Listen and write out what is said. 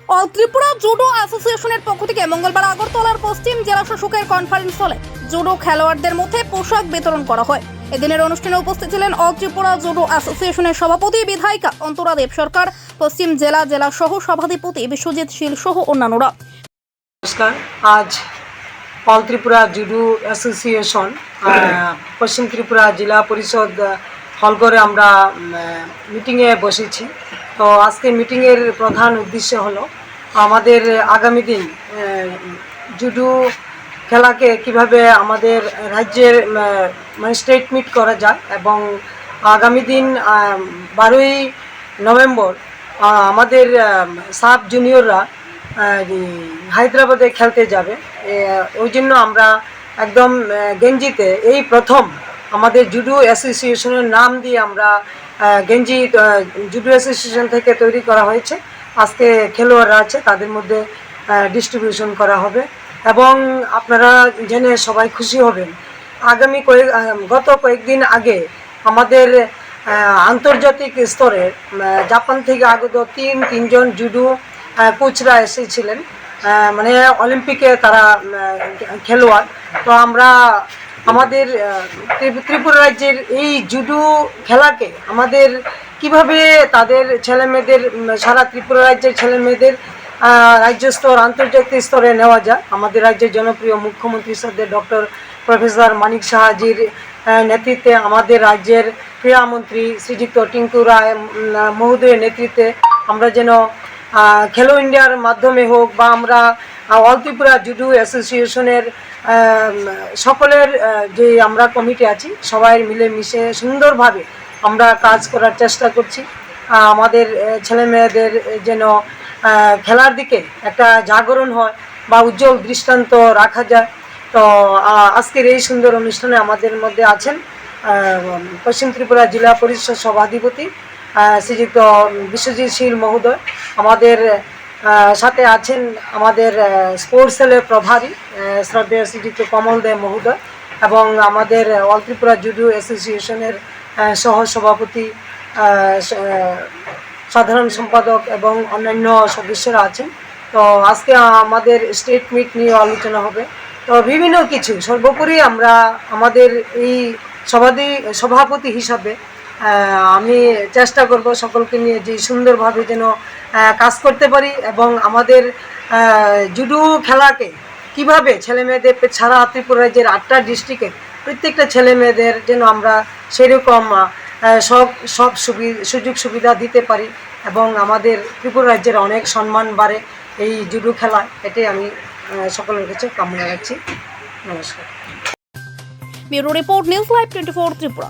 All Tripura judo অ্যাসোসিয়েশনের পক্ষ থেকে মঙ্গলবার আগরতলার পশ্চিম জেলা শাসকের কনফারেন্স হলে জুডো খেলোয়াড়দের মধ্যে পোশাক বিতরণ করা হয়। এদিনের অনুষ্ঠানে উপস্থিত ছিলেন অল ত্রিপুরা জুডো অ্যাসোসিয়েশনের সভাপতি বিধায়িকা অন্তরা দেব সরকার, পশ্চিম জেলা সহ সভাধিপতি বিশ্বজিৎ শীল সহ অন্যান্যরা। নমস্কার। আজ অল ত্রিপুরা জুডো অ্যাসোসিয়েশন পশ্চিম ত্রিপুরা জেলা পরিষদ হল করে আমরা মিটিংয়ে বসেছি। তো আজকে মিটিংয়ের প্রধান উদ্দেশ্য হলো আমাদের আগামী দিন জুডো খেলাকে কিভাবে আমাদের রাজ্যের মানে স্টেট মিট করা যায় এবং আগামী দিন 12ই নভেম্বর আমাদের সাব জুনিয়ররা হায়দ্রাবাদে খেলতে যাবে। ওই জন্য আমরা একদম গেঞ্জিতে এই প্রথম আমাদের জুডো অ্যাসোসিয়েশনের নাম দিয়ে আমরা গেঞ্জি জুডো অ্যাসোসিয়েশন থেকে তৈরি করা হয়েছে। আজকে খেলোয়াড়রা আছে তাদের মধ্যে ডিস্ট্রিবিউশন করা হবে এবং আপনারা জেনে সবাই খুশি হবেন। গত কয়েকদিন আগে আমাদের আন্তর্জাতিক স্তরে জাপান থেকে আগত তিনজন জুডো কোচরা এসেছিলেন, মানে অলিম্পিকে তারা খেলোয়াড়। তো আমরা আমাদের ত্রিপুরা রাজ্যের এই জুডো খেলাকে আমাদের কিভাবে তাদের ছেলেমেয়েদের সারা ত্রিপুরা রাজ্যের ছেলেমেয়েদের রাজ্য স্তর আন্তর্জাতিক স্তরে নেওয়া যায়। আমাদের রাজ্যের জনপ্রিয় মুখ্যমন্ত্রী শ্রদ্ধেয় ডক্টর প্রফেসর মানিক সাহাজির নেতৃত্বে আমাদের রাজ্যের ক্রীড়ামন্ত্রী শ্রীযুক্ত টিঙ্কু রায় মহোদয়ের নেতৃত্বে আমরা যেন খেলো ইন্ডিয়ার মাধ্যমে হোক বা আমরা অল ত্রিপুরা জুডো অ্যাসোসিয়েশনের সকলের যে আমরা কমিটি আছি সবাই মিলেমিশে সুন্দরভাবে আমরা কাজ করার চেষ্টা করছি। আমাদের ছেলেমেয়েদের যেন খেলার দিকে একটা জাগরণ হয় বা উজ্জ্বল দৃষ্টান্ত রাখা যায়। তো আজকের এই সুন্দর অনুষ্ঠানে আমাদের মধ্যে আছেন পশ্চিম ত্রিপুরা জেলা পরিষদ সভাধিপতি শ্রীযুক্ত বিশ্বজিৎ শীল মহোদয়, আমাদের সাথে আছেন আমাদের স্পোর্টস সেলের প্রভারী শ্রদ্ধেয় শ্রীযুক্ত কমল দে মহোদয় এবং আমাদের অল ত্রিপুরা জুডো অ্যাসোসিয়েশনের সহ সভাপতি সাধারণ সম্পাদক এবং অন্যান্য সদস্যরা আছেন। তো আজকে আমাদের স্টেট মিট নিয়ে আলোচনা হবে। তো বিভিন্ন কিছু সর্বোপরি আমরা আমাদের এই সভাপতি হিসাবে আমি চেষ্টা করব সকলকে নিয়ে যে সুন্দরভাবে যেন কাজ করতে পারি এবং আমাদের জুডো খেলাকে কিভাবে ছেলেমেয়েদের সারা ত্রিপুরা রাজ্যের 8টা ডিস্ট্রিক্টের প্রত্যেকটা ছেলেমেয়েদের যেন আমরা সেরকম সব সুযোগ সুবিধা দিতে পারি এবং আমাদের ত্রিপুরা রাজ্যের অনেক সম্মান বাড়ে এই জুডো খেলায়। এটাই আমি সকলের কাছে কামনা রাখছি। নমস্কার। Bureau report, news live 24 Tripura.